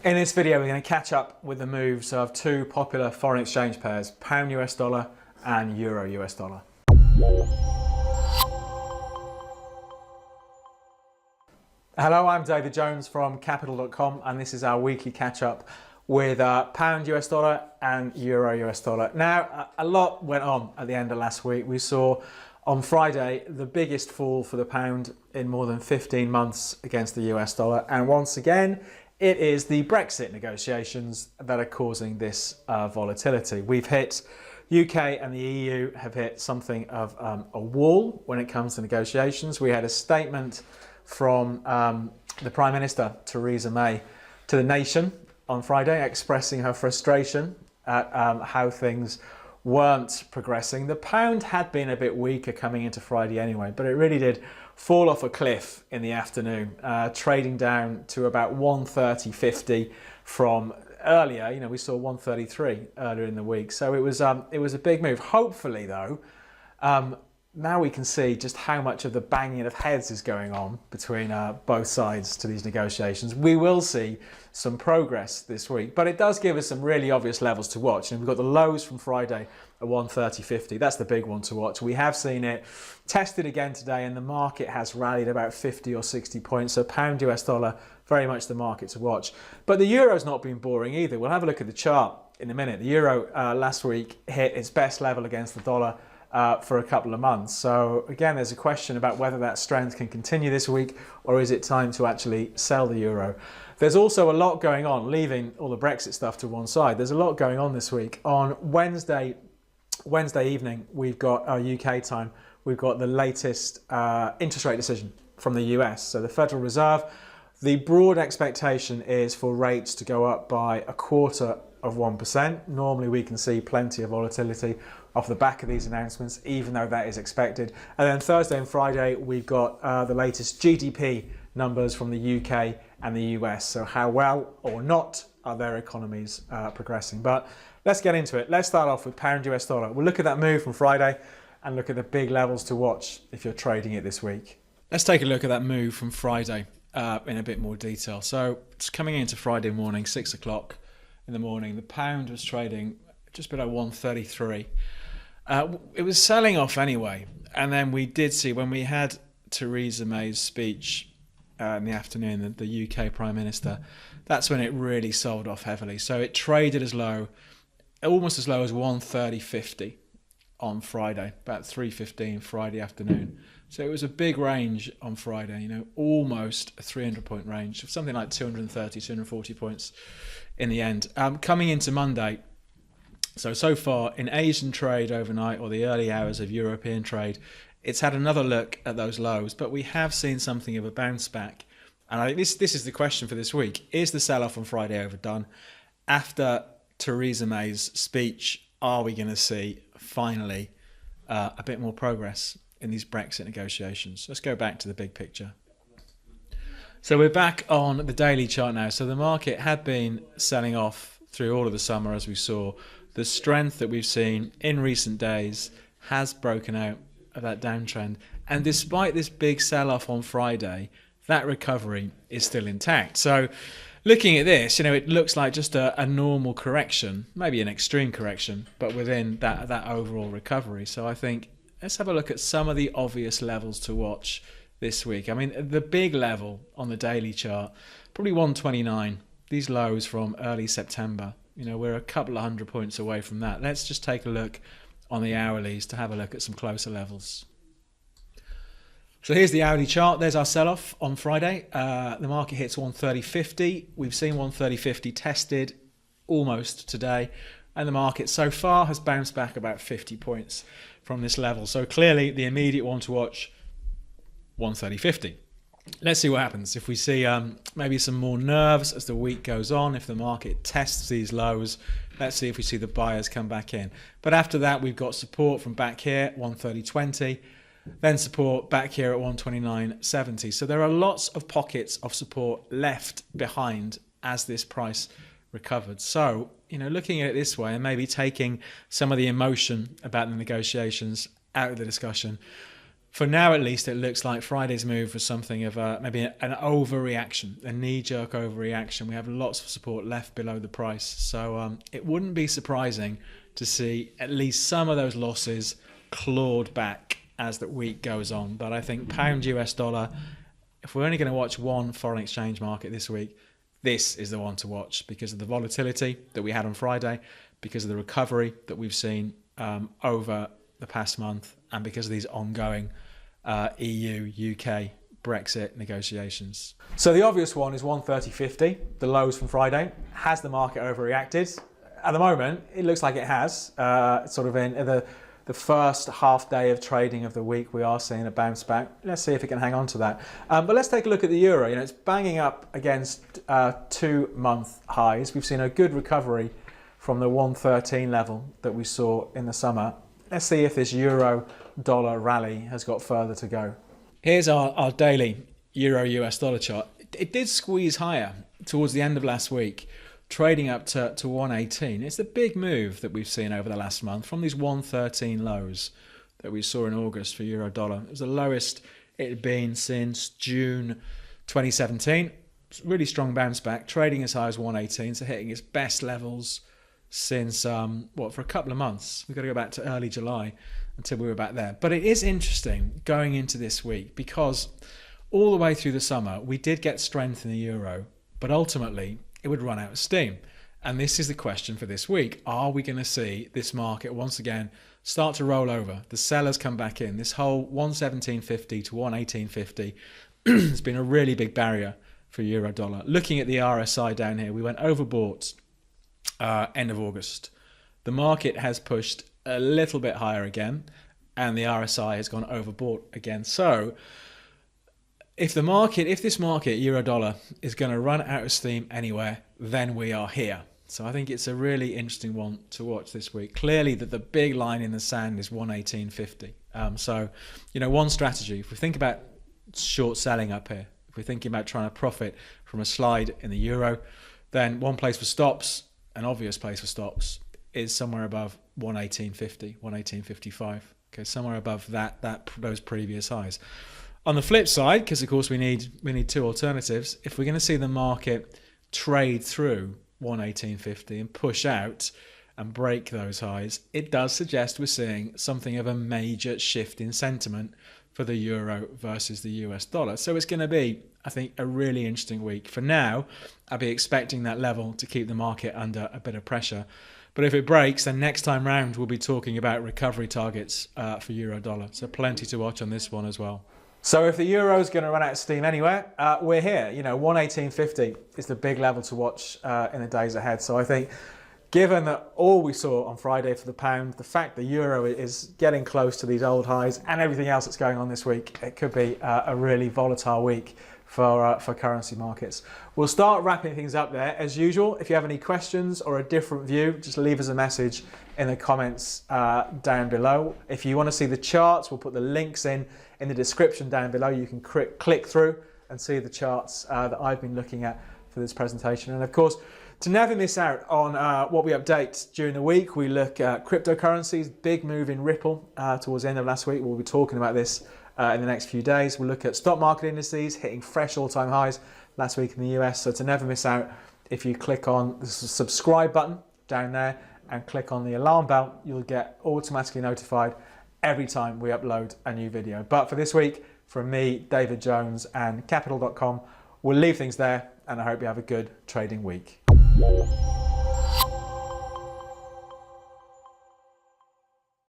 In this video, we're going to catch up with the moves of two popular foreign exchange pairs, pound US dollar and euro US dollar. Hello, I'm David Jones from Capital.com, and this is our weekly catch up with pound US dollar and euro US dollar. Now, a lot went on at the end of last week. We saw on Friday the biggest fall for the pound in more than 15 months against the US dollar, and once again, it is the Brexit negotiations that are causing this volatility. We've hit, UK and the EU have hit something of a wall when it comes to negotiations. We had a statement from the Prime Minister Theresa May to the nation on Friday expressing her frustration at how things weren't progressing. The pound had been a bit weaker coming into Friday anyway, but it really did fall off a cliff in the afternoon, trading down to about 130.50 from earlier. You know, we saw 133 earlier in the week, so it was a big move. Hopefully, though, now we can see just how much of the banging of heads is going on between both sides to these negotiations. We will see some progress this week, but it does give us some really obvious levels to watch. And we've got the lows from Friday at 130.50. That's the big one to watch. We have seen it tested again today, and the market has rallied about 50 or 60 points. So pound US dollar, very much the market to watch. But the euro's not been boring either. We'll have a look at the chart in a minute. The euro last week hit its best level against the dollar for a couple of months. So again, there's a question about whether that strength can continue this week, or is it time to actually sell the euro? There's also a lot going on, leaving all the Brexit stuff to one side. There's a lot going on this week. On Wednesday evening, we've got our UK time, we've got the latest interest rate decision from the US. So the Federal Reserve, the broad expectation is for rates to go up by 0.25%. Normally we can see plenty of volatility off the back of these announcements, even though that is expected. And then Thursday and Friday, we've got the latest GDP numbers from the UK and the US. So how well or not are their economies progressing? But let's get into it. Let's start off with pound US dollar. We'll look at that move from Friday and look at the big levels to watch if you're trading it this week. Let's take a look at that move from Friday in a bit more detail. So it's coming into Friday morning, 6 o'clock in the morning. The pound was trading just below 133. It was selling off anyway, and then we did see, when we had Theresa May's speech in the afternoon, the UK Prime Minister, that's when it really sold off heavily. So it traded as low, almost as low as 130.50 on Friday, about 3:15 Friday afternoon. So it was a big range on Friday, you know, almost a 300-point range, something like 230, 240 points in the end. Coming into Monday, so far in Asian trade overnight, or the early hours of European trade, it's had another look at those lows, but we have seen something of a bounce back. And I think this is the question for this week. Is the sell-off on Friday overdone? After Theresa May's speech, are we going to see finally a bit more progress in these Brexit negotiations? Let's go back to the big picture. So we're back on the daily chart now. So the market had been selling off through all of the summer, as we saw. The strength that we've seen in recent days has broken out of that downtrend. And despite this big sell-off on Friday, that recovery is still intact. So looking at this, you know, it looks like just a normal correction, maybe an extreme correction, but within that overall recovery. So I think let's have a look at some of the obvious levels to watch this week. I mean, the big level on the daily chart, probably 129, these lows from early September. You know, we're a couple of 100 points away from that. Let's just take a look on the hourlies to have a look at some closer levels. So here's the hourly chart. There's our sell-off on Friday. The market hits 130.50. We've seen 130.50 tested almost today, and the market so far has bounced back about 50 points from this level. So clearly the immediate one to watch, 130.50. Let's see what happens. If we see maybe some more nerves as the week goes on, if the market tests these lows, let's see if we see the buyers come back in. But after that, we've got support from back here, 130.20, then support back here at 129.70. So there are lots of pockets of support left behind as this price recovered. So, you know, looking at it this way and maybe taking some of the emotion about the negotiations out of the discussion, For now, at least, it looks like Friday's move was something of maybe an overreaction, a knee-jerk overreaction. We have lots of support left below the price. So it wouldn't be surprising to see at least some of those losses clawed back as the week goes on. But I think pound US dollar, if we're only going to watch one foreign exchange market this week, this is the one to watch because of the volatility that we had on Friday, because of the recovery that we've seen over the past month, and because of these ongoing EU, UK, Brexit negotiations. So the obvious one is 130.50, the lows from Friday. Has the market overreacted? At the moment, it looks like it has. Sort of in the first half day of trading of the week, we are seeing a bounce back. Let's see if it can hang on to that. But let's take a look at the euro. You know, it's banging up against 2-month highs. We've seen a good recovery from the 113 level that we saw in the summer. Let's see if this euro dollar rally has got further to go. Here's our daily euro US dollar chart. It did squeeze higher towards the end of last week, trading up to 118. It's a big move that we've seen over the last month from these 113 lows that we saw in August for euro dollar. It was the lowest it had been since June 2017. It's a really strong bounce back, trading as high as 118, so hitting its best levels since, for a couple of months. We've got to go back to early July until we were back there. But it is interesting going into this week because all the way through the summer, we did get strength in the euro, but ultimately it would run out of steam. And this is the question for this week. Are we going to see this market once again start to roll over? The sellers come back in. This whole 117.50 to 118.50 has been a really big barrier for euro dollar. Looking at the RSI down here, we went overbought end of August. The market has pushed a little bit higher again, and the RSI has gone overbought again. So if this market, euro dollar, is going to run out of steam anywhere, then we are here. So I think it's a really interesting one to watch this week. Clearly that the big line in the sand is 118.50. So, you know, one strategy, if we think about short selling up here, if we're thinking about trying to profit from a slide in the euro, then one place for stops, an obvious place for stops, is somewhere above 118.50, 118.55. Okay, somewhere above those previous highs. On the flip side, because of course we need two alternatives, if we're going to see the market trade through 118.50 and push out and break those highs, it does suggest we're seeing something of a major shift in sentiment for the euro versus the US dollar. So it's going to be, I think, a really interesting week. For now, I'll be expecting that level to keep the market under a bit of pressure. But if it breaks, then next time round, we'll be talking about recovery targets for euro dollar. So plenty to watch on this one as well. So if the euro is going to run out of steam anywhere, we're here. You know, 118.50 is the big level to watch in the days ahead. So I think, given that all we saw on Friday for the pound, the fact the euro is getting close to these old highs and everything else that's going on this week, it could be a really volatile week for currency markets. We'll start wrapping things up there. As usual, if you have any questions or a different view, just leave us a message in the comments down below. If you want to see the charts, we'll put the links in the description down below. You can click through and see the charts that I've been looking at for this presentation. And of course, to never miss out on what we update during the week, we look at cryptocurrencies. Big move in Ripple towards the end of last week. We'll be talking about this in the next few days. We'll look at stock market indices hitting fresh all-time highs last week in the US. So to never miss out, if you click on the subscribe button down there and click on the alarm bell, you'll get automatically notified every time we upload a new video. But for this week, from me, David Jones, and Capital.com, we'll leave things there, and I hope you have a good trading week.